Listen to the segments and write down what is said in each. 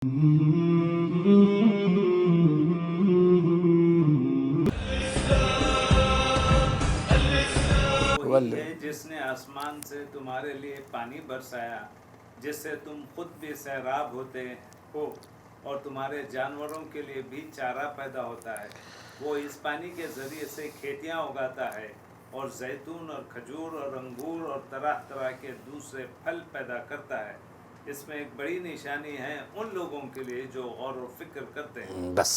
وہی ہے جس نے آسمان سے تمہارے لیے پانی برسایا، جس سے تم خود بھی سیراب ہوتے ہو اور تمہارے جانوروں کے لیے بھی چارہ پیدا ہوتا ہے۔ وہ اس پانی کے ذریعے سے کھیتیاں اگاتا ہے اور زیتون اور کھجور اور انگور اور طرح طرح کے دوسرے پھل پیدا کرتا ہے۔ اس میں ایک بڑی نشانی ہے ان لوگوں کے لیے جو غور و فکر کرتے ہیں۔ بس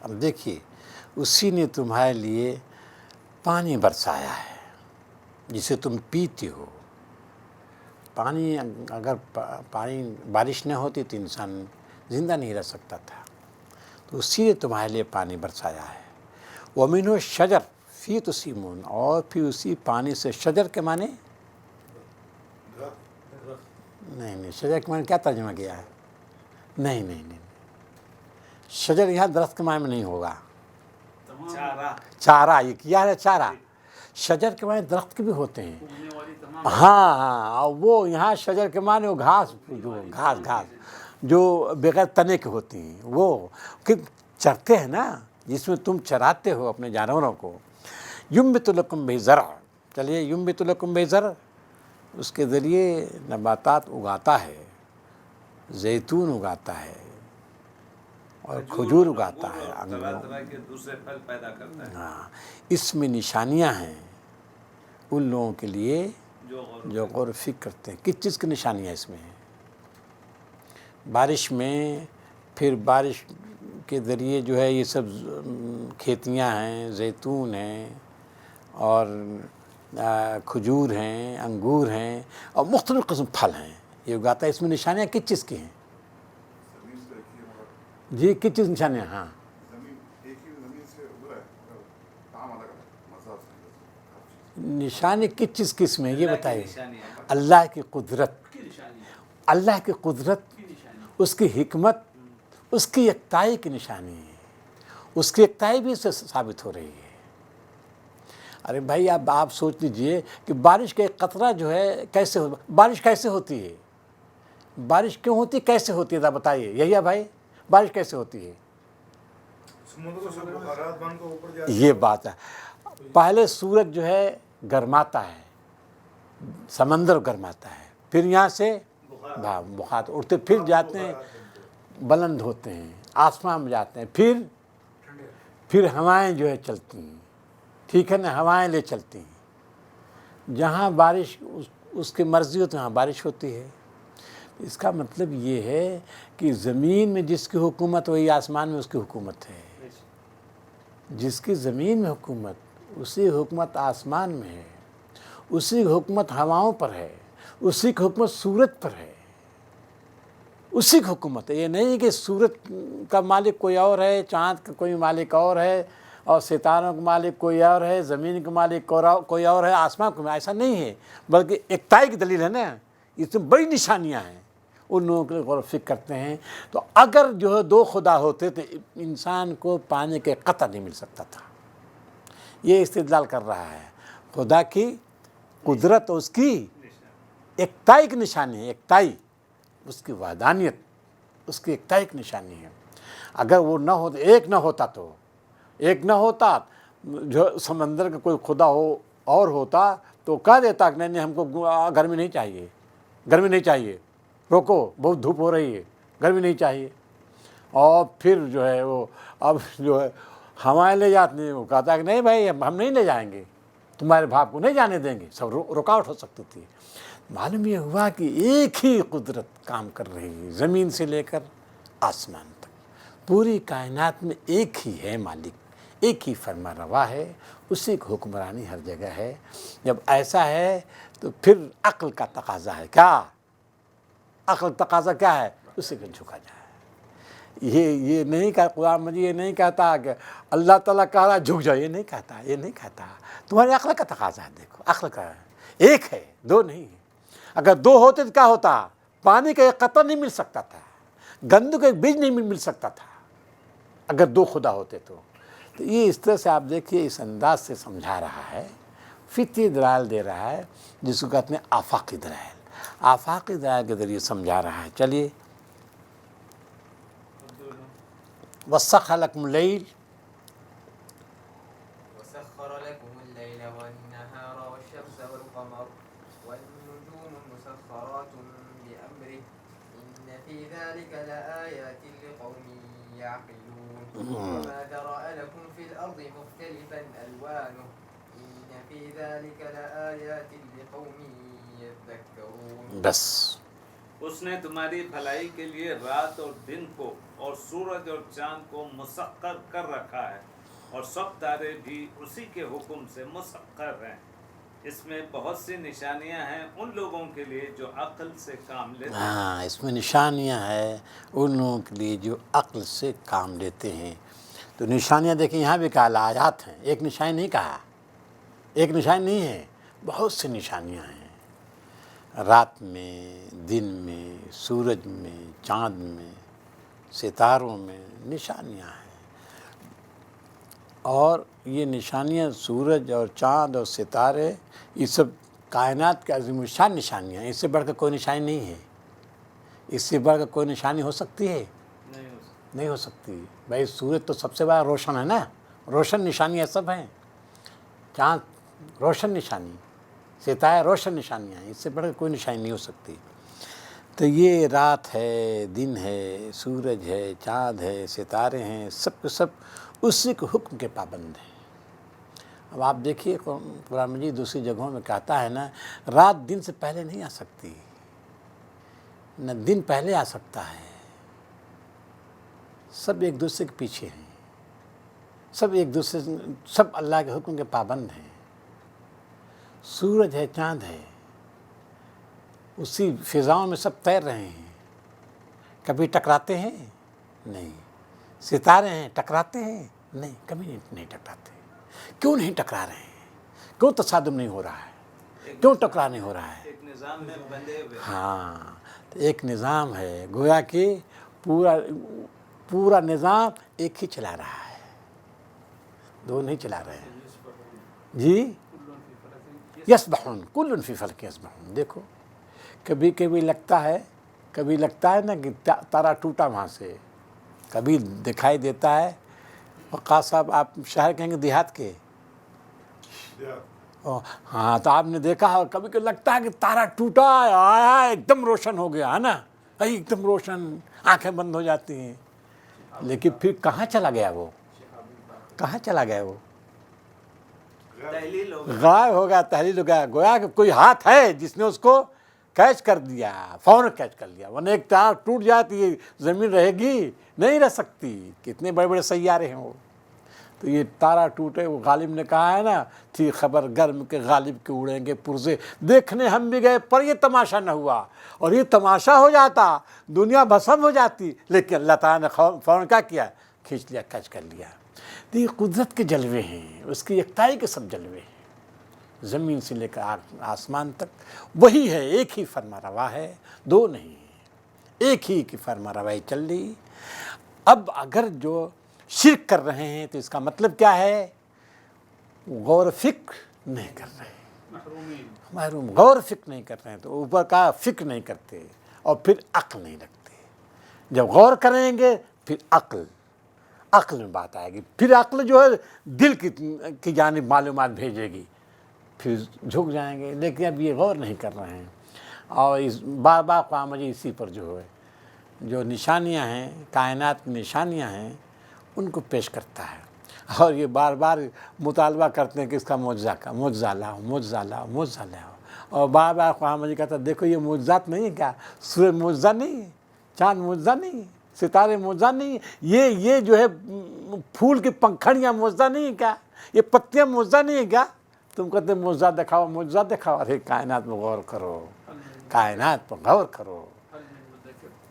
اب دیکھیے، اسی نے تمہارے لیے پانی برسایا ہے جسے تم پیتے ہو۔ پانی اگر بارش نہ ہوتی تو انسان زندہ نہیں رہ سکتا تھا، تو اسی نے تمہارے لیے پانی برسایا ہے۔ وَمِنْهُ الشَّجَرُ فِيهِ تُسِيمُونَ، اور پھر اسی پانی سے شجر کے معنی نہیں، شجر کے معنی کیا ترجمہ کیا ہے؟ نہیں، شجر یہاں درخت کے معنی میں نہیں ہوگا، چارہ، یہ کیا ہے چارہ۔ شجر کے معنی درخت کے بھی ہوتے ہیں، ہاں، وہ یہاں شجر کے معنی وہ گھاس جو بغیر تنے کے ہوتی ہیں، وہ کہ چرتے ہیں نا، جس میں تم چراتے ہو اپنے جانوروں کو۔ يُنبِتُ لَكُم بِهِ زَرْعًا، چلیے يُنبِتُ لَكُم بِهِ زَرْعًا، اس کے ذریعے نباتات اگاتا ہے، زیتون اگاتا ہے اور کھجور اگاتا ہے، طرح طرح کے دوسرے پھل پیدا کرتا ہے۔ ہاں، اس میں نشانیاں ہیں ان لوگوں کے لیے جو غور و فکر کرتے ہیں۔ کس چیز کی نشانیاں اس میں ہیں؟ بارش میں، پھر بارش کے ذریعے جو ہے یہ سب کھیتیاں ہیں، زیتون ہیں اور کھجور ہیں، انگور ہیں اور مختلف قسم پھل ہیں، یہ اگاتا ہے۔ اس میں نشانیاں کس چیز کی ہیں؟ جی، کس چیز نشانیاں؟ ہاں، نشانی کس چیز کی اس میں یہ بتائیے؟ اللہ کی قدرت، اللہ کی قدرت، اس کی حکمت، اس کی یکتائی کی نشانی ہے، اس کی یکتائی بھی اس سے ثابت ہو رہی ہے۔ ارے بھائی، اب آپ سوچ لیجئے کہ بارش کا ایک قطرہ جو ہے کیسے بارش کیسے ہوتی ہے؟ بارش کیوں ہوتی ہے، کیسے ہوتی ہے ذرا بتائیے یہی ہے بھائی، بارش کیسے ہوتی ہے؟ یہ بات ہے، پہلے سورج جو ہے گرماتا ہے، سمندر گرماتا ہے، پھر یہاں سے بخار اڑتے، پھر جاتے ہیں بلند ہوتے ہیں، آسمان میں جاتے ہیں، پھر ہوائیں جو ہے چلتی ہیں، ٹھیک ہے نا، ہوائیں لے چلتی ہیں، جہاں بارش اس کی مرضی ہوتی ہے وہاں بارش ہوتی ہے۔ اس کا مطلب یہ ہے کہ زمین میں جس کی حکومت وہی آسمان میں اس کی حکومت ہے، جس کی زمین میں حکومت اسی حکومت آسمان میں ہے، اسی حکومت ہواؤں پر ہے، اسی کی حکومت سورج پر ہے، اسی کی حکومت ہے۔ یہ نہیں کہ سورج کا مالک کوئی اور ہے، چاند کا کوئی مالک اور ہے اور ستاروں کا مالک کوئی اور ہے، زمین کا مالک کوئی اور ہے، آسمان کا، ایسا نہیں ہے، بلکہ ایکتائی کی دلیل ہے نا۔ اس میں بڑی نشانیاں ہیں، ان لوگوں کے لیے غور و فکر کرتے ہیں۔ تو اگر جو ہے دو خدا ہوتے تو انسان کو پانی کے قطع نہیں مل سکتا تھا۔ یہ استدلال کر رہا ہے، خدا کی قدرت اور اس کی ایکتائی کی نشانی ہے، ایکتائی، اس کی وحدانیت، اس کی ایکتائی کی نشانی ہے۔ اگر وہ نہ ہوتا، ایک نہ ہوتا جو سمندر کا کوئی خدا اور ہوتا تو کہہ دیتا کہ نہیں ہم کو گرمی نہیں چاہیے، روکو، بہت دھوپ ہو رہی ہے، گرمی نہیں چاہیے، اور پھر جو ہے وہ اب جو ہے ہوائیں لے جاتے ہیں، وہ کہتا ہے کہ نہیں بھائی ہم نہیں لے جائیں گے، تمہارے بھاپ کو نہیں جانے دیں گے، سب رکاوٹ ہو سکتی تھی۔ معلوم یہ ہوا کہ ایک ہی قدرت کام کر رہی ہے، زمین سے لے کر آسمان تک، پوری کائنات میں ایک ہی ہے مالک، ایک ہی فرما روا ہے، اسی کی حکمرانی ہر جگہ ہے۔ جب ایسا ہے تو پھر عقل کا تقاضا ہے، کیا عقل تقاضا کیا ہے؟ اسی کو جھکا جائے۔ یہ نہیں کہا قرآن مجید، یہ نہیں کہتا کہ اللہ تعالیٰ کہہ رہا جھک جاؤ، یہ نہیں کہتا، تمہارے عقل کا تقاضا ہے۔ دیکھو عقل کا ایک ہے، دو نہیں ہے۔ اگر دو ہوتے تو کیا ہوتا؟ پانی کا ایک قطرہ نہیں مل سکتا تھا، گندم کا ایک بیج نہیں مل سکتا تھا، اگر دو خدا ہوتے تو یہ اس طرح سے آپ دیکھیے، اس انداز سے سمجھا رہا ہے، فطری دلائل دے رہا ہے، جس کو کہتے ہیں آفاقی دلائل کے ذریعے سمجھا رہا ہے۔ چلیے وسخر لکم اللیل وسخر لكم الليل والنهار والشمس والقمر والنجوم مسخرات بأمره إن في ذلك لآيات لقوم يعقلون وما ذرأ لكم في الأرض مختلفا ألوانه إن في ذلك لآيات لقوم يذكرون. بس اس نے تمہاری بھلائی کے لیے رات اور دن کو اور سورج اور چاند کو مسخر کر رکھا ہے، اور سب تارے بھی اسی کے حکم سے مسخر ہیں. اس میں بہت سی نشانیاں ہیں ان لوگوں کے لیے جو عقل سے کام لیتے ہیں. ہاں، اس میں نشانیاں ہیں ان لوگوں کے لیے جو عقل سے کام لیتے ہیں. تو نشانیاں دیکھیں، یہاں بھی کہا آیات ہیں، ایک نشانی نہیں کہا، ایک نشانی نہیں ہے، بہت سی نشانیاں ہیں. رات میں، دن میں، سورج میں، چاند میں، ستاروں میں نشانیاں ہیں. اور یہ نشانیاں، سورج اور چاند اور ستارے، یہ سب کائنات کے عظیم الشان نشانیاں ہیں. اس سے بڑھ کر کوئی نشانی نہیں ہے. اس سے بڑھ کر کوئی نشانی ہو سکتی ہے؟ نہیں ہو سکتی. بھائی سورج تو سب سے بڑا روشن ہے نا، روشن نشانیاں سب ہیں. چاند روشن نشانی، ستارے روشن نشانیاں ہیں. اس سے بڑھ کر کوئی نشانی نہیں ہو سکتی. تو یہ رات ہے، دن ہے، سورج ہے، چاند ہے، ستارے ہیں، سب کے سب اسی کے حکم کے پابند ہیں. اب آپ دیکھیے قرآن مجید دوسری جگہوں میں کہتا ہے نا، رات دن سے پہلے نہیں آ سکتی، نہ دن پہلے آ سکتا ہے. سب ایک دوسرے کے پیچھے ہیں، سب ایک دوسرے، سب اللہ کے حکم کے پابند ہیں. سورج ہے، چاند ہے، اسی فضاؤں میں سب تیر رہے ہیں. کبھی ٹکراتے ہیں؟ نہیں. ستارے ہیں، ٹکراتے ہیں؟ نہیں، کبھی نہیں ٹکراتے. کیوں نہیں ٹکرا رہے ہیں؟ کیوں تصادم نہیں ہو رہا ہے؟ کیوں ٹکرا نہیں ہو رہا ہے؟ ایک نظام میں بندھے ہوئے. ہاں، تو ایک نظام ہے، گویا کہ پورا نظام ایک ہی چلا رہا ہے، دو نہیں چلا رہے ہیں. جی، یسبحون کل فی فلک یسبحون. دیکھو کبھی کبھی لگتا ہے نا کہ تارا ٹوٹا وہاں سے، کبھی دکھائی دیتا ہے. وقاص صاحب آپ شہر کہیں گے دیہات کے؟ ہاں، تو آپ نے دیکھا ہے کبھی کبھی لگتا ہے کہ تارا ٹوٹا آیا ایک دم روشن ہو گیا ہے نا، ایک دم روشن، آنکھیں بند ہو جاتی ہیں. لیکن پھر کہاں چلا گیا وہ؟ کہاں چلا گیا وہ؟ تحلیل ہو گیا. غائب ہو گیا، تحلیل ہو گیا. گویا کہ کوئی ہاتھ ہے جس نے اس کو کیچ کر دیا، فوراً کیچ کر لیا. ورنہ ایک تار ٹوٹ جاتی ہے، زمین رہے گی نہیں رہ سکتی. کتنے بڑے بڑے سیارے ہیں وہ. تو یہ تارا ٹوٹے، وہ غالب نے کہا ہے نا، تھی خبر گرم کے غالب کے اڑیں گے پرزے، دیکھنے ہم بھی گئے پر یہ تماشا نہ ہوا. اور یہ تماشا ہو جاتا، دنیا بھسم ہو جاتی، لیکن اللہ تعالیٰ نے فوراً کیا کیا؟ کھینچ لیا، کیچ کر لیا. تو یہ قدرت کے جلوے ہیں، اس کی یکتائی کے سب جلوے ہیں. زمین سے لے کر آسمان تک وہی ہے، ایک ہی فرما روا ہے، دو نہیں ہے، ایک ہی کی فرما روائی چل رہی. اب اگر جو شرک کر رہے ہیں تو اس کا مطلب کیا ہے؟ غور و فکر نہیں کر رہے ہیں، محروم. غور و فکر نہیں کر رہے ہیں تو اوپر کا فکر نہیں کرتے، اور پھر عقل نہیں رکھتے. جب غور کریں گے پھر عقل میں بات آئے گی. پھر عقل جو ہے دل کی جانب معلومات بھیجے گی، پھر جھک جائیں گے. لیکن اب یہ غور نہیں کر رہے ہیں. اور اس بار بار قرآن مجید اسی پر جو ہے جو نشانیاں ہیں، کائنات کی نشانیاں ہیں، ان کو پیش کرتا ہے. اور یہ بار بار مطالبہ کرتے ہیں کہ اس کا معجزہ لاؤ. اور بار بار قرآن مجید کہتا ہے دیکھو یہ معجزات نہیں ہے کیا؟ سورج معجزہ نہیں ہے، چاند معجزہ نہیں ہے، ستارے معجزہ نہیں ہے، یہ جو ہے پھول کی پنکھڑیاں معجزہ نہیں ہے کیا؟ یہ پتیاں معجزہ نہیں ہے کیا؟ تم کہتے معجزہ دکھاؤ. ارے کائنات میں غور کرو، کائنات پر غور کرو.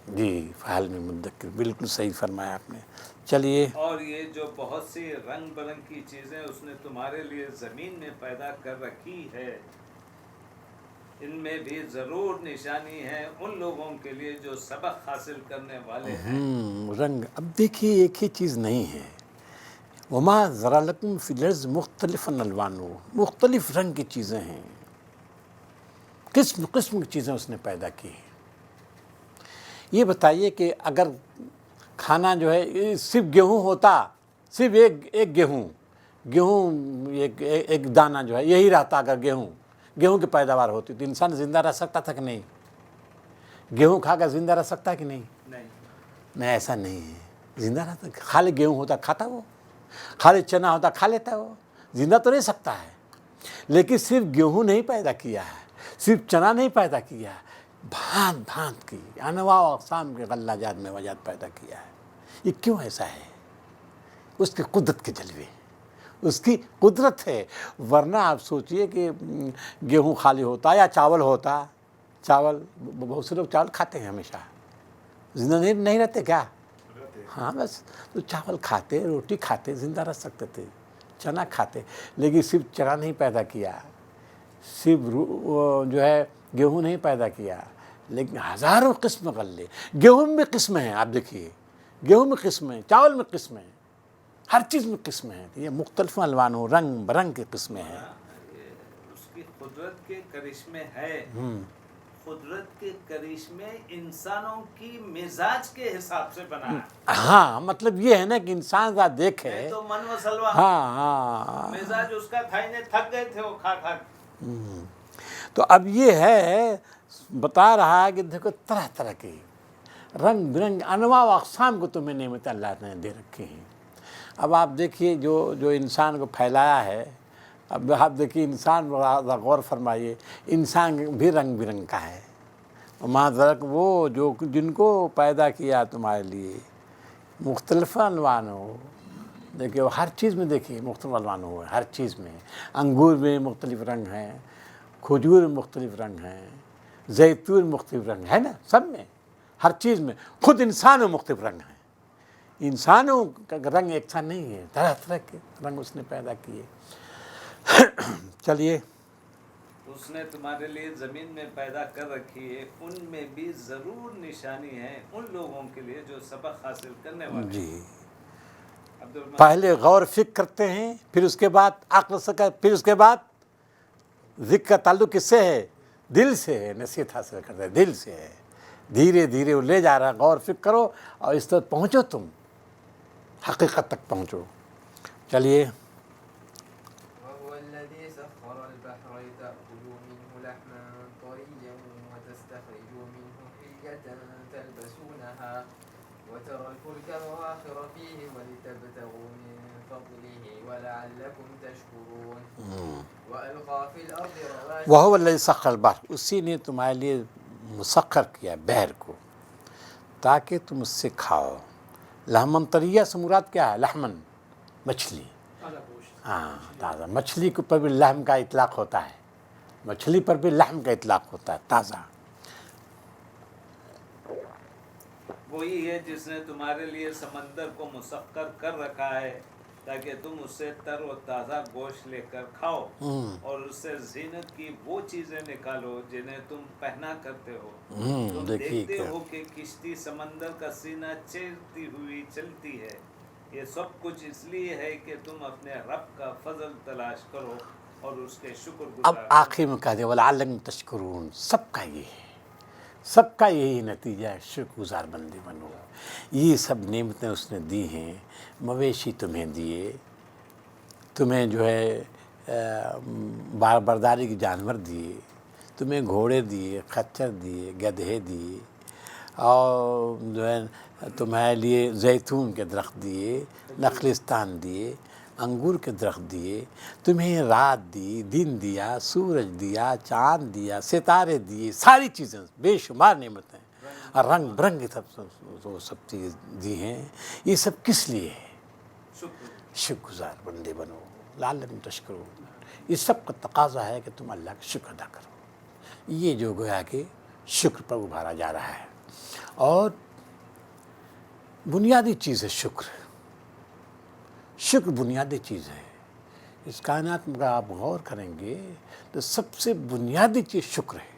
جی، فحل میں مدکر، بالکل صحیح فرمایا آپ نے. چلیے. اور یہ جو بہت سی رنگ برنگ کی چیزیں اس نے تمہارے لیے زمین میں پیدا کر رکھی ہے، ان میں بھی ضرور نشانی ہے ان لوگوں کے لیے جو سبق حاصل کرنے والے ہیں. رنگ، اب دیکھیے ایک ہی چیز نہیں ہے. وما ذرا لکم فی الارض مختلف الوانہ، مختلف رنگ کی چیزیں ہیں، قسم قسم کی چیزیں اس نے پیدا کی ہیں. یہ بتائیے کہ اگر کھانا جو ہے صرف گیہوں ہوتا، صرف ایک گیہوں ایک دانہ جو ہے یہی رہتا، اگر گیہوں کی پیداوار ہوتی تو انسان زندہ رہ سکتا تھا کہ نہیں؟ گیہوں کھا کر زندہ رہ سکتا ہے کہ نہیں؟ نہیں، ایسا نہیں ہے، زندہ رہتا، خالی گیہوں ہوتا کھاتا وہ، خالی چنا ہوتا کھا لیتا وہ، زندہ تو نہیں سکتا ہے۔ لیکن صرف گیہوں نہیں پیدا کیا ہے، صرف چنا نہیں پیدا کیا ہے، بھانت بھانت کی انواع و اقسام کے غلہ جات میں وجات پیدا کیا ہے۔ یہ کیوں ایسا ہے؟ اس کی قدرت کے جلوے، اس کی قدرت ہے۔ ورنہ آپ سوچئے کہ گیہوں خالی ہوتا یا چاول ہوتا، چاول بہت سے لوگ چاول کھاتے ہیں ہمیشہ، زندہ نہیں رہتے کیا؟ ہاں بس، تو چاول کھاتے، روٹی کھاتے، زندہ رہ سکتے تھے، چنا کھاتے، لیکن صرف چنا نہیں پیدا کیا، صرف جو ہے گیہوں نہیں پیدا کیا، لیکن ہزاروں قسم غلے، گیہوں میں قسمیں ہیں، آپ دیکھیے گیہوں میں قسمیں، چاول میں قسمیں، ہر چیز میں قسمیں ہیں، یہ مختلف الوانوں رنگ برنگ کی قسمیں ہیں۔ اس کی قدرت کے کرشمے ہے، قدرت کے کرشمے انسانوں کی مزاج کے حساب سے بنا ہے۔ ہاں مطلب یہ ہے نا کہ انسان ذرا دیکھے، تو من و سلوا، ہاں مزاج اس کا تھا ہی نہیں، تھک گئے تھے وہ کھا کھا کے۔ تو اب یہ ہے، بتا رہا ہے کہ دیکھو طرح طرح کی رنگ برنگ انواع و اقسام کو تمہیں نعمت اللہ نے دے رکھی ہیں۔ اب آپ دیکھیے جو انسان کو پھیلایا ہے، اب آپ دیکھیے انسان، غور فرمائیے، انسان بھی رنگ برنگ کا ہے، معذرت وہ جن کو پیدا کیا تمہارے لیے مختلف الوان ہو، دیکھیے وہ ہر چیز میں، دیکھیے مختلف الوان ہو، ہر چیز میں، انگور میں مختلف رنگ ہیں، کھجور میں مختلف رنگ ہیں، زیتون مختلف رنگ ہے نا، سب میں، ہر چیز میں، خود انسان میں مختلف رنگ ہیں۔ انسانوں کا رنگ ایک سا نہیں ہے، طرح طرح کے رنگ اس نے پیدا کیے۔ چلیے، اس نے تمہارے لیے زمین میں پیدا کر رکھی ہے، ان میں بھی ضرور نشانی ہے ان لوگوں کے لیے جو سبق حاصل کرنے والے ہیں۔ جی، عبدالمجید، پہلے غور فکر کرتے ہیں، پھر اس کے بعد عقل سے، پھر اس کے بعد ذکر کا تعلق کس سے ہے؟ دل سے ہے، نصیحت حاصل کرتے ہیں دل سے ہے، دھیرے دھیرے وہ لے جا رہا ہے، غور فکر کرو اور اس تک پہنچو، تم حقیقت تک پہنچو۔ چلیے، وهو الذي سخر البحر لتأكلوا منه لحما طريا وتستخرجوا منه حلية تلبسونها وترى الفلك مواخر فيه ولتبتغوا من فضله ولعلكم تشكرون وألقى في الأرض رواسي وَهُوَ الَّذِي سَخَّرَ الْبَحْرَ، اسی نے تمہارے لیے مسخر کیا بحر کو تاکہ تم اس سے کھاؤ۔ لحمن طریہ سے مراد کیا ہے؟ لحمن، مچھلی، ہاں تازہ، مچھلی کے اوپر بھی لحم کا اطلاق ہوتا ہے، مچھلی پر بھی لحم کا اطلاق ہوتا ہے، تازہ۔ وہی ہے جس نے تمہارے لیے سمندر کو مسخر کر رکھا ہے تاکہ تم اس سے تر و تازہ گوشت لے کر کھاؤ اور اس سے زینت کی وہ چیزیں نکالو جنہیں تم پہنا کرتے ہو۔ تم دیکھتے ہو کہ کشتی سمندر کا سینہ چیرتی ہوئی چلتی ہے، یہ سب کچھ اس لیے ہے کہ تم اپنے رب کا فضل تلاش کرو اور اس کے شکر اب گزار۔ آخر میں کہہ دیا وَلَعَلَّكُمْ تَشْكُرُونَ، سب کا یہ ہے، سب کا یہی نتیجہ ہے، شکر گزار بندے بنو۔ یہ سب نعمتیں اس نے دی ہیں، مویشی تمہیں دیے، تمہیں جو ہے برداری کے جانور دیے، تمہیں گھوڑے دیے، خچر دیے، گدھے دیے، اور جو ہے تمہارے لیے زیتون کے درخت دیے، نخلستان دیے، انگور کے درخت دیے، تمہیں رات دی، دن دیا، سورج دیا، چاند دیا، ستارے دیے، ساری چیزیں بے شمار نعمتیں اور رنگ برنگ کی سب چیز دی ہیں۔ یہ سب کس لیے ہے؟ شکر گزار بندے بنو، لعلکم تشکرون۔ اس سب کا تقاضا ہے کہ تم اللہ کا شکر ادا کرو۔ یہ جو گویا کہ شکر پر ابھارا جا رہا ہے، اور بنیادی چیز ہے شکر۔ شکر بنیادی چیز ہے اس کائنات میں، اگر آپ غور کریں گے تو سب سے بنیادی چیز شکر ہے۔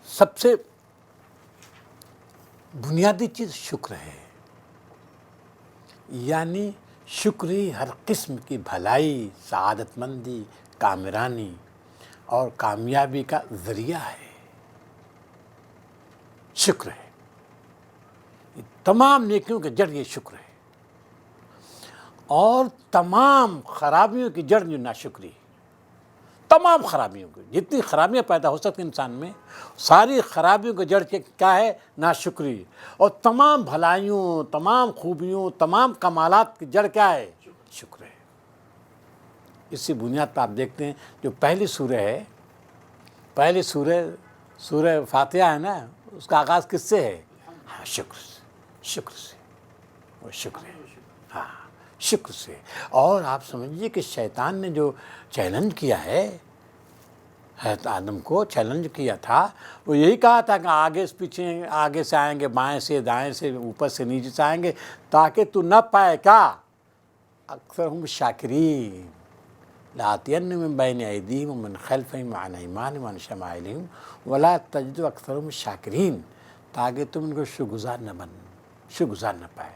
سب سے بنیادی چیز شکر ہے، یعنی شکر ہی ہر قسم کی بھلائی، سعادت مندی، کامرانی اور کامیابی کا ذریعہ ہے، شکر ہے۔ تمام نیکیوں کی جڑ یہ شکر ہے، اور تمام خرابیوں کی جڑ جو ناشکری ہے۔ تمام خرابیوں کی جتنی خرابیاں پیدا ہو سکتی انسان میں، ساری خرابیوں کی جڑ کیا ہے؟ ناشکری۔ اور تمام بھلائیوں، تمام خوبیوں، تمام کمالات کی جڑ کیا ہے؟ شکر ہے۔ اسی بنیاد پر آپ دیکھتے ہیں جو پہلی سورہ ہے، پہلی سورہ فاتحہ ہے نا، اس کا آغاز کس سے ہے؟ ہاں، شکر سے، شکر سے، وہ شکر ہے، ہاں شکر سے۔ اور آپ سمجھیے کہ شیطان نے جو چیلنج کیا ہے، حضرت آدم کو چیلنج کیا تھا، وہ یہی کہا تھا کہ آگے سے پیچھے، آگے سے آئیں گے، بائیں سے، دائیں سے، اوپر سے نیچے سے آئیں گے، تاکہ تو نہ پائے کیا؟ اکثرہم شاکرین، لآتینہم من بین ایدیہم ومن خلفہم وعن ایمانہم وعن شمائلہم ولا تجد اکثرہم شاکرین، تاکہ تم ان کو شکر گزار نہ پائے۔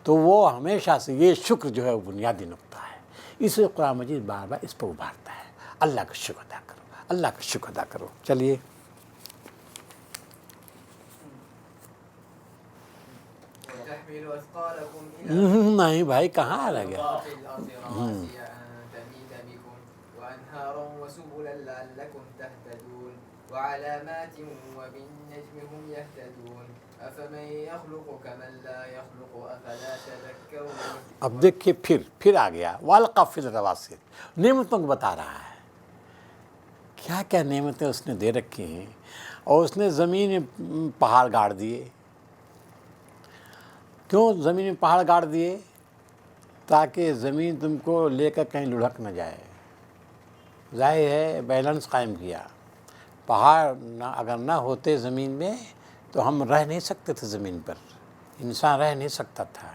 تو وہ ہمیشہ سے یہ شکر جو ہے وہ بنیادی نقطہ ہے، اس لیے قرآن مجید بار بار اس پر ابھارتا ہے۔ اللہ کا شکر ادا کرو، اللہ کا شکر ادا کرو۔ چلیے وتحمل أثقالكم إلى نہیں بھائی کہاں رہ گیا؟ في الأرض رواسي أن تميد بكم وأنهارا وسبلا لعلكم تهتدون وعلامات وبالنجم هم يهتدون أفمن يخلق كمن لا يخلق أفلا تذكرون۔ اب دیکھیے پھر آ گیا والقا فی الرواسي، نعمتوں کو بتا رہا ہے، کیا کیا نعمتیں اس نے دے رکھی ہیں، اور اس نے زمین میں پہاڑ گاڑ دیے۔ کیوں زمین میں پہاڑ گاڑ دیے؟ تاکہ زمین تم کو لے کر کہیں لڑھک نہ جائے، ظاہر ہے بیلنس قائم کیا۔ پہاڑ اگر نہ ہوتے زمین میں تو ہم رہ نہیں سکتے تھے، زمین پر انسان رہ نہیں سکتا تھا۔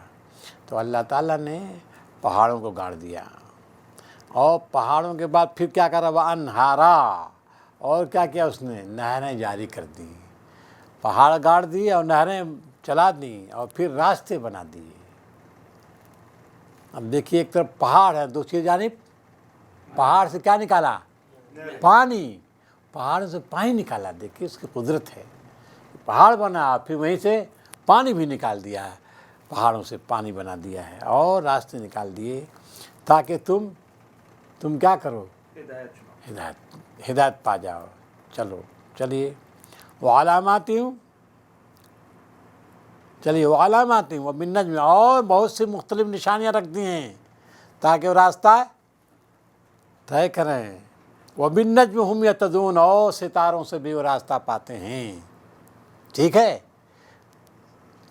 تو اللہ تعالیٰ نے پہاڑوں کو گاڑ دیا، اور پہاڑوں کے بعد پھر کیا کرا؟ وَأَنْهَارًا، اور کیا کیا اس نے؟ نہریں جاری کر دی۔ پہاڑ گاڑ دیے اور نہریں چلا دی، اور پھر راستے بنا دیے۔ اب دیکھیے ایک طرف پہاڑ ہے، دوسری جانب پہاڑ سے کیا نکالا؟ پانی، پہاڑ سے پانی نکالا۔ دیکھیے اس کی قدرت ہے، پہاڑ بنا پھر وہیں سے پانی بھی نکال دیا ہے، پہاڑوں سے پانی بنا دیا ہے، اور راستے نکال دیے تاکہ تم کیا کرو؟ ہدایت پا جاؤ۔ چلیے وعلامات ہوں، چلیے وعلامات ہوں وبالنجم، اور بہت سی مختلف نشانیاں رکھ دی ہیں تاکہ وہ راستہ طے کریں۔ وبالنجم ہم یہتدون، اور ستاروں سے بھی وہ راستہ پاتے ہیں۔ ٹھیک ہے،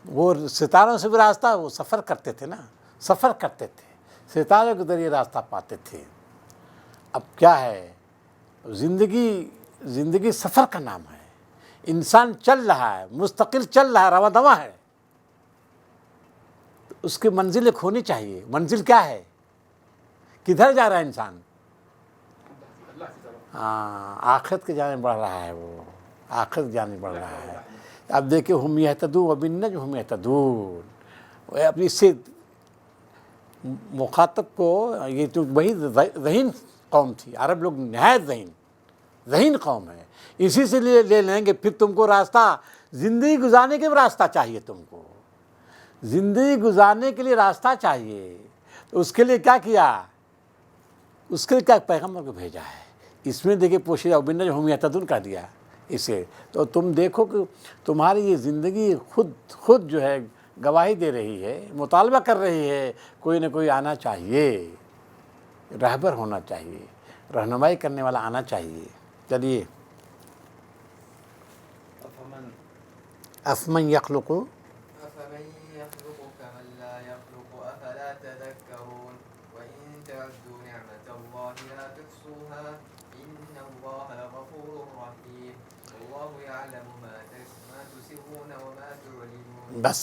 وہ ستاروں سے بھی راستہ، وہ سفر کرتے تھے نا، سفر کرتے تھے، ستاروں کے ذریعے راستہ پاتے تھے۔ اب کیا ہے؟ زندگی سفر کا نام ہے، انسان چل رہا ہے، مستقل چل رہا ہے، رواں دواں ہے، تو اس کی منزل ایک ہونی چاہیے۔ منزل کیا ہے؟ کدھر جا رہا ہے انسان؟ آخرت کی جانب بڑھ رہا ہے، وہ آخرت کی جانب بڑھ رہا ہے۔ اب دیکھیں ہم یہتدون وبالنجم ہم یہتدون، اب اس سے مخاطب کو، یہ تو وہی ذہین قوم تھی، عرب لوگ نہایت ذہین قوم ہے، اسی سے لے لیں گے۔ پھر تم کو راستہ زندگی گزارنے کے لیے راستہ چاہیے، تم کو زندگی گزارنے کے لیے راستہ چاہیے، تو اس کے لیے کیا کیا؟ اس کے لیے کیا پیغمبر کو بھیجا ہے۔ اس میں دیکھیے پوشیدہ وبالنجم ہم یہتدون کر دیا اسے، تو تم دیکھو کہ تمہاری یہ زندگی خود جو ہے گواہی دے رہی ہے، مطالبہ کر رہی ہے، کوئی نہ کوئی آنا چاہیے، رہبر ہونا چاہیے، رہنمائی کرنے والا آنا چاہیے۔ چلیے افمن یخلق أفمن يخلق كمن لا يخلق أفلا تذكرون وإن تعدوا نعمة الله لا تحصوها إن الله لغفور رحيم والله يعلم ما تسرون وما تعلنون۔ بس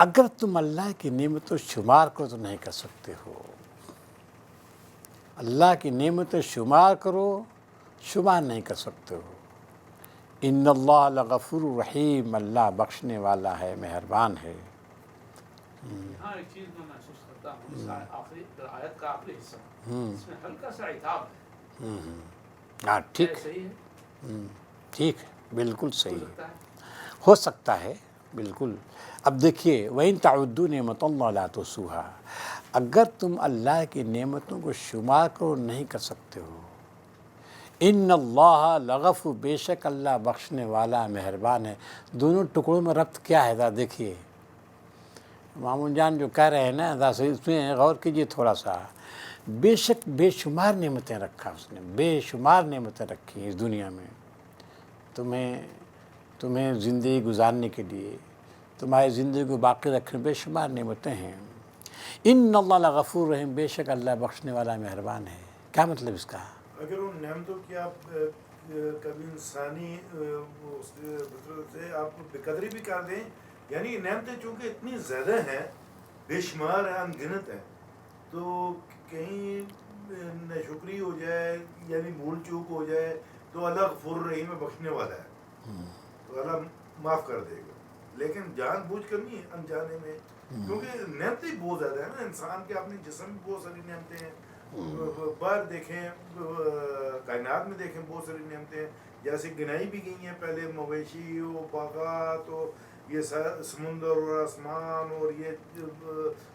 اگر تم اللہ کی نعمتوں شمار کرو تو نہیں کر سکتے ہو، اللہ کی نعمتیں شمار کرو، شمار نہیں کر سکتے ہو۔ ان اللہ لغفور رحیم، اللہ بخشنے والا ہے، مہربان ہے۔ یہاں ایک چیز میں محسوس کرتا ہوں، اس آخری آیت کا آخری حصہ، اس میں ہلکا سا عتاب ہے، ہاں ٹھیک صحیح ہے، ٹھیک ہے، بالکل صحیح ہے، سکتا ہے. ہو سکتا ہے بالکل. اب دیکھیے وَإِن تَعُدُّوا نِعْمَتَ اللَّهِ لَا تُحْصُوهَا، اگر تم اللہ کی نعمتوں کو شمار کرو نہیں کر سکتے ہو. ان اللہ لغفور، بے شک اللہ بخشنے والا مہربان ہے. دونوں ٹکڑوں میں ربط کیا ہے ذرا دیکھیے. مامون جان جو کہہ رہے ہیں نا ذرا اس میں غور کیجیے تھوڑا سا. بے شک بے شمار نعمتیں رکھا اس نے، بے شمار نعمتیں رکھی اس دنیا میں تمہیں زندگی گزارنے کے لیے، تمہاری زندگی کو باقی رکھنے بے شمار نعمتیں ہیں. ان اللہ لغفور رحیم، بے شک اللہ بخشنے والا مہربان ہے. کیا مطلب اس کا؟ اگر ان نعمتوں کی آپ کبھی انسانی فطرت سے آپ بے قدری بھی کر دیں، یعنی نعمتیں چونکہ اتنی زیادہ ہیں، بے شمار ہیں، ان گنت ہیں، تو کہیں ناشکری ہو جائے یعنی بھول چوک ہو جائے تو اللہ غفور رحیم بخشنے والا ہے، تو اللہ معاف کر دے گا. لیکن جان بوجھ کر نہیں، انجانے میں، کیونکہ نعمتیں بہت زیادہ ہیں نا. انسان کے اپنے جسم میں بہت ساری نعمتیں ہیں، باہر دیکھیں کائنات میں دیکھیں بہت ساری نعمتیں ہیں، جیسے گنائی بھی گئی ہیں پہلے، مویشی ہو، باغات ہو، یہ سمندر اور آسمان اور یہ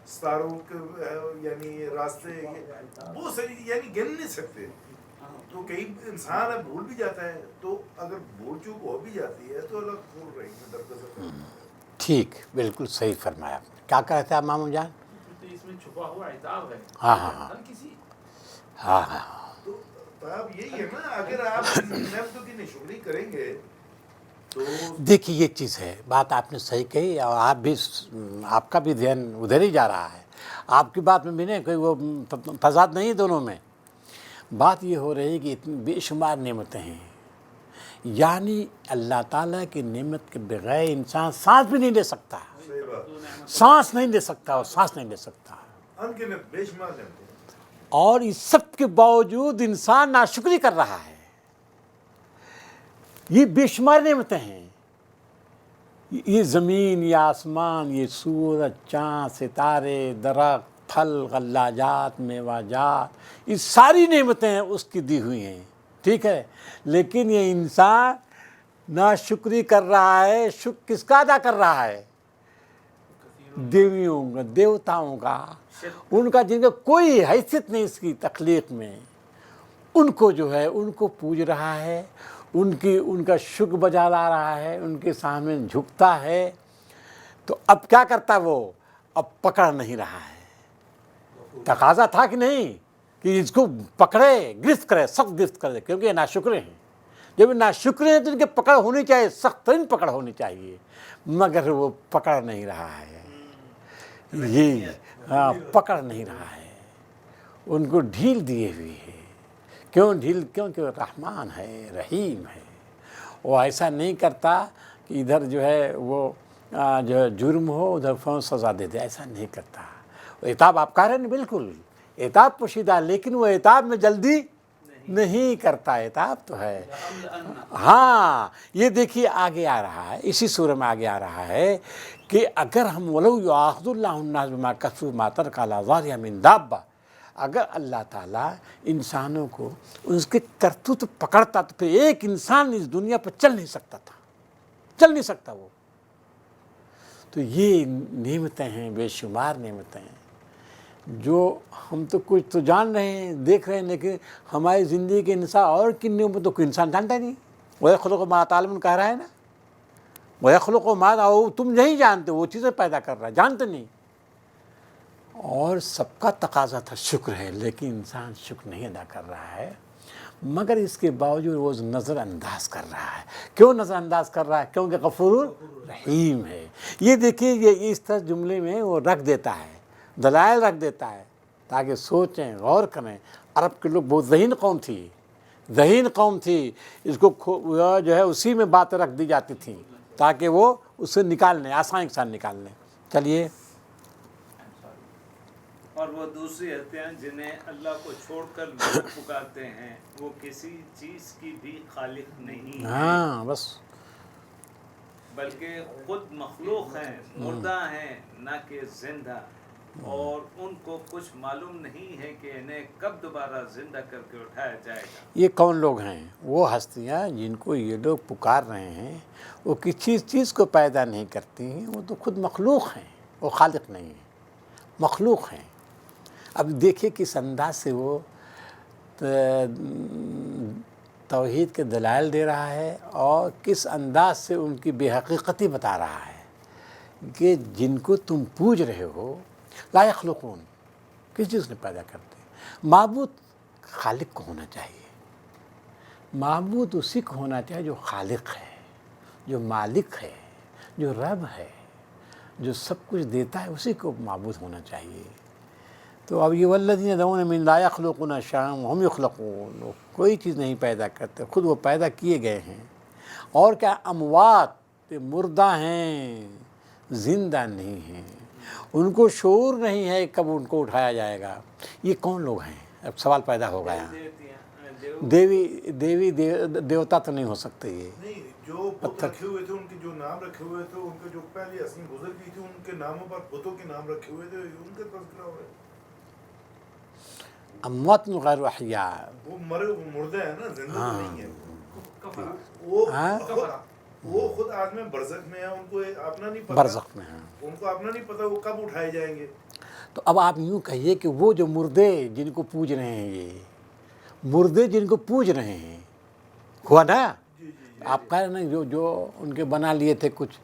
ستاروں کے یعنی راستے، یہ بہت ساری یعنی گن نہیں سکتے. تو کئی انسان اب بھول بھی جاتا ہے، تو اگر بھول چوک ہو بھی جاتی ہے تو اللہ غفور رحیم ہے، درگزر کرتا ہے. ٹھیک، بالکل صحیح فرمایا آپ نے. کیا کہتے ہیں آپ مامون جان؟ اس میں چھپا ہوا عتاب ہے. ہاں ہاں ہاں کسی ہاں ہاں تو اب یہی ہے نا، اگر آپ نعمتوں کی ناشکری کریں گے تو دیکھیے یہ چیز ہے، بات آپ نے صحیح کہی، اور آپ کا بھی ذہن ادھر ہی جا رہا ہے. آپ کی بات میں بھی نہیں کوئی وہ تضاد نہیں دونوں میں. بات یہ ہو رہی ہے کہ اتنی بے شمار نعمتیں ہیں، یعنی اللہ تعالیٰ کی نعمت کے بغیر انسان سانس بھی نہیں لے سکتا، صحیح بات، سانس نہیں لے سکتا، اور سانس نہیں لے سکتا. انگنت بے شمار نعمتیں ہیں. اور اس سب کے باوجود انسان ناشکری کر رہا ہے. یہ بے شمار نعمتیں ہیں، یہ زمین، یہ آسمان، یہ سورج، چاند، ستارے، درخت، پھل، غلہ جات، میوہ جات، یہ ساری نعمتیں اس کی دی ہوئی ہیں. ٹھیک ہے، لیکن یہ انسان ناشکری کر رہا ہے. شکر کس کا ادا کر رہا ہے؟ دیویوں کا، دیوتاؤں کا، ان کا جن کا کوئی حیثیت نہیں اس کی تخلیق میں. ان کو جو ہے ان کو پوج رہا ہے، ان کا شکر بجا لا رہا ہے، ان کے سامنے جھکتا ہے. تو اب کیا کرتا وہ؟ اب پکڑ نہیں رہا ہے. تقاضا تھا کہ نہیں کہ اس کو پکڑے، گرفت کرے، سخت گرفت کرے، کیونکہ یہ ناشکرے ہیں. جب یہ ناشکرے ہیں تو ان کی پکڑ ہونی چاہیے، سخت ترین پکڑ ہونی چاہیے، مگر وہ پکڑ نہیں رہا ہے. یہ پکڑ نہیں رہا ہے، ان کو ڈھیل دیے ہوئی ہے. کیوں ڈھیل؟ کیونکہ وہ رحمان ہے، رحیم ہے. وہ ایسا نہیں کرتا کہ ادھر جو ہے وہ جو ہے جرم ہو ادھر فوراً سزا دے دے، ایسا نہیں کرتا. وہ عتاب آپ کہہ رہے ہیں بالکل، عتاب پوشیدہ، لیکن وہ عتاب میں جلدی نہیں کرتا. عتاب تو ہے. ہاں یہ دیکھیے آگے آ رہا ہے، اسی سورہ میں آگے آ رہا ہے کہ اگر ہم وَلَوْ يُؤَاخِذُ اللَّهُ النَّاسَ بِمَا كَسَبُوا مَا تَرَكَ عَلَىٰ ظَهْرِهَا مِن دَابَّةٍ، اگر اللہ تعالیٰ انسانوں کو اس کے کرتوت پکڑتا تو پھر ایک انسان اس دنیا پر چل نہیں سکتا تھا، چل نہیں سکتا وہ. تو یہ نعمتیں ہیں، بے شمار نعمتیں ہیں، جو ہم تو کچھ تو جان رہے ہیں، دیکھ رہے ہیں، لیکن ہماری زندگی کے انسان اور کن نعمتوں کو انسان جانتا ہی نہیں. وَيَخْلُقُ مَا تَعْلَمُونَ کہہ رہا ہے نا، وَيَخْلُقُ مَا، تم نہیں جانتے، وہ چیزیں پیدا کر رہا ہے، جانتے نہیں. اور سب کا تقاضا تھا شکر ہے، لیکن انسان شکر نہیں ادا کر رہا ہے، مگر اس کے باوجود وہ نظر انداز کر رہا ہے. کیوں نظر انداز کر رہا ہے؟ کیونکہ غفور رحیم ہے. یہ دیکھیے یہ اس طرح جملے میں وہ رکھ دیتا ہے، دلائل رکھ دیتا ہے تاکہ سوچیں، غور کریں. عرب کے لوگ بہت ذہین قوم تھی، ذہین قوم تھی. اس کو جو ہے اسی میں باتیں رکھ دی جاتی تھیں تاکہ وہ اس سے نکال لیں، آسانی کے ساتھ نکال لیں. چلیے. اور وہ دوسری ہتھیاں جنہیں اللہ کو چھوڑ کر لوگ پکارتے ہیں وہ کسی چیز کی بھی خالق نہیں ہیں، ہاں بس بلکہ خود مخلوق ہیں، مردہ ہیں نہ کہ زندہ. اور ان کو کچھ معلوم نہیں ہے کہ انہیں کب دوبارہ زندہ کر کے اٹھایا جائے گا۔ یہ کون لوگ ہیں؟ وہ ہستیاں جن کو یہ لوگ پکار رہے ہیں، وہ کسی چیز کو پیدا نہیں کرتی ہیں، وہ تو خود مخلوق ہیں، وہ خالق نہیں ہیں، مخلوق ہیں۔ اب دیکھیے کس انداز سے وہ توحید کے دلائل دے رہا ہے، اور کس انداز سے ان کی بے حقیقتی بتا رہا ہے کہ جن کو تم پوج رہے ہو لا یخلقون، کس چیز نے پیدا کرتے ہیں۔ معبود خالق کو ہونا چاہیے، معبود اسی کو ہونا چاہیے جو خالق ہے، جو مالک ہے، جو رب ہے، جو سب کچھ دیتا ہے، اسی کو معبود ہونا چاہیے۔ تو اب یہ والذین یدعون من لا یخلقون شیئا وهم یخلقون، وہ کوئی چیز نہیں پیدا کرتے، خود وہ پیدا کیے گئے ہیں۔ اور کیا اموات، مردہ ہیں، زندہ نہیں ہیں، ان کو شعور نہیں ہے کب ان کو اٹھایا جائے گا۔ یہ کون لوگ ہیں؟ اب سوال پیدا ہو گیا۔ دیوی دیوتا تو نہیں ہو سکتے یہ۔ نہیں، جو بت رکھے ہوئے تھے، ان کے جو نام رکھے ہوئے تھے، ان کے جو پہلے اصلی گزر گئی تھی، ان کے ناموں پر بتوں کے نام رکھے ہوئے تھے، ان کے تذکرہ ہو رہا ہے۔ اموات غیر احیاء، وہ مردہ ہے نا، زندہ تو نہیں ہے۔ ہاں وہ خود عالم برزخ میں ہے، ان کو اپنا نہیں پتہ، برزخ میں ہیں۔ ان کو اپنا نہیں پتہ وہ کب اٹھائے جائیں گے۔ تو اب آپ یوں کہیے کہ وہ جو مردے جن کو پوج رہے ہیں، یہ مردے جن کو پوج رہے ہیں، ہوا نا؟ آپ کہہ رہے ہیں جو ان کے بنا لیے تھے، کچھ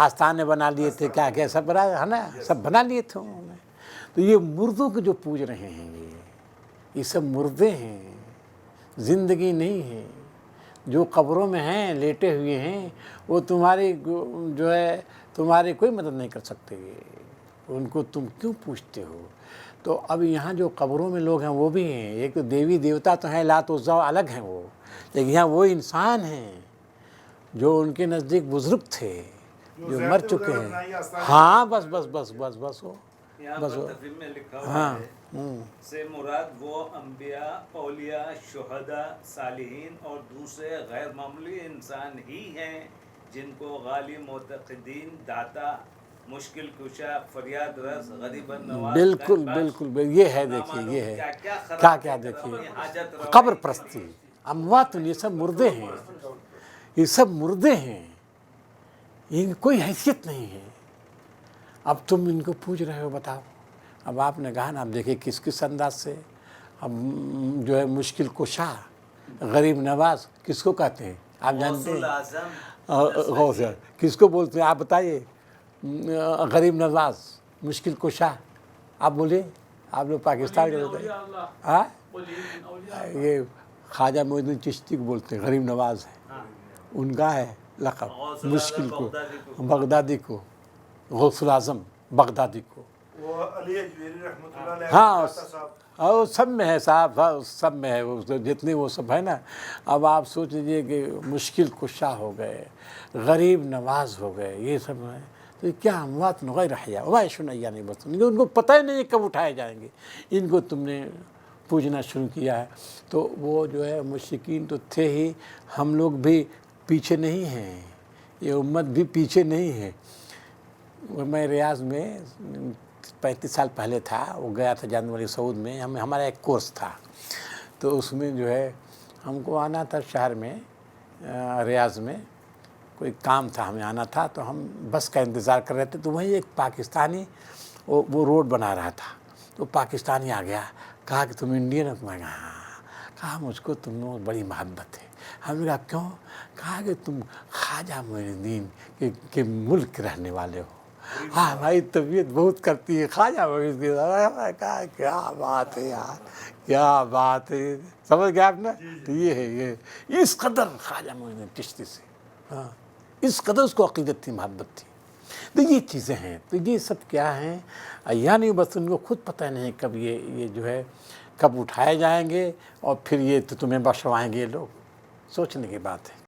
آستانے بنا لیے تھے، کیا کیا سب بنا ہے نا، سب بنا لیے تھے انہوں نے۔ تو یہ مردوں کو جو پوج رہے ہیں، یہ سب مردے ہیں، زندگی نہیں ہے۔ جو قبروں میں ہیں، لیٹے ہوئے ہیں، وہ تمہاری جو ہے تمہاری کوئی مدد نہیں کر سکتے، ان کو تم کیوں پوچھتے ہو؟ تو اب یہاں جو قبروں میں لوگ ہیں وہ بھی ہیں، ایک تو دیوی دیوتا تو ہیں، لات عزا الگ ہیں وہ، لیکن یہاں وہ انسان ہیں جو ان کے نزدیک بزرگ تھے، جو مر چکے ہیں۔ ہاں بس بس بس بس بس وہ یہاں بس پر وہ تفہیم میں لکھا ہوا ہے سے مراد وہ انبیاء، اولیاء، شہداء، صالحین اور دوسرے غیر معمولی انسان ہی ہیں جن کو غالی معتقدین، داتا، مشکل کشا، فریاد رس، غریب نواز، بالکل بالکل یہ ہے۔ دیکھیے یہ ہے کیا کیا دیکھیے، قبر پرستی، اموات، یہ سب مردے ہیں، یہ سب مردے ہیں، ان کی کوئی حیثیت نہیں ہے۔ اب تم ان کو پوچھ رہے ہو، بتاؤ۔ اب آپ نے کہا نا، اب دیکھیے کس انداز سے اب جو ہے مشکل کشا، غریب نواز کس کو کہتے ہیں؟ آپ جانتے ہیں؟ غوث کس کو بولتے ہیں آپ بتائیے؟ غریب نواز، مشکل کشا، آپ بولیے، آپ لوگ پاکستان کے بتائیے۔ ہاں، یہ خواجہ معین الدین چشتی کو بولتے ہیں، غریب نواز ہے ان کا ہے لقب، مشکل کو، بغدادی کو، غوث الاعظم بغدادی کو، وہ علی اجمیری رحمۃ اللہ علیہ، ہاں صاحب، اور سب میں ہے صاحب، سب میں ہے، وہ جتنے وہ سب ہے نا۔ اب آپ سوچ لیجیے کہ مشکل کشا ہو گئے، غریب نواز ہو گئے، یہ سب ہے تو کیا اموات غیر احیاء وما یشعرون ایان یبعثون، ان کو پتہ ہی نہیں کب اٹھائے جائیں گے، ان کو تم نے پوجنا شروع کیا ہے۔ تو وہ جو ہے مشرکین تو تھے ہی، ہم لوگ بھی پیچھے نہیں ہیں، یہ امت بھی پیچھے نہیں ہے۔ میں ریاض میں 35 سال پہلے تھا، وہ گیا تھا جنوری سعود میں، ہمارا ایک کورس تھا، تو اس میں جو ہے ہم کو آنا تھا شہر میں، ریاض میں کوئی کام تھا، ہمیں آنا تھا، تو ہم بس کا انتظار کر رہے تھے، تو وہیں ایک پاکستانی وہ روڈ بنا رہا تھا، تو پاکستانی آ گیا، کہا کہ تم انڈین ہو؟ میں کہا مجھ کو تم لوگوں بڑی محبت ہے۔ ہم نے کہا کیوں؟ کہا کہ تم خواجہ معین الدین کے ملک کے رہنے والے ہو۔ ہاں، ہماری طبیعت بہت کرتی ہے خواجہ معین الدین۔ میں کہا کیا بات ہے یار، کیا بات ہے، سمجھ گئے آپ نے؟ تو یہ ہے، یہ اس قدر خواجہ معین الدین چشتی سے، ہاں، اس قدر اس کو عقیدت تھی، محبت تھی۔ تو یہ چیزیں ہیں، تو یہ سب کیا ہیں؟ یعنی بس ان کو خود پتہ نہیں کب یہ جو ہے کب اٹھائے جائیں گے، اور پھر یہ تو تمہیں بخشوائیں گے، یہ لوگ، سوچنے کی بات ہے۔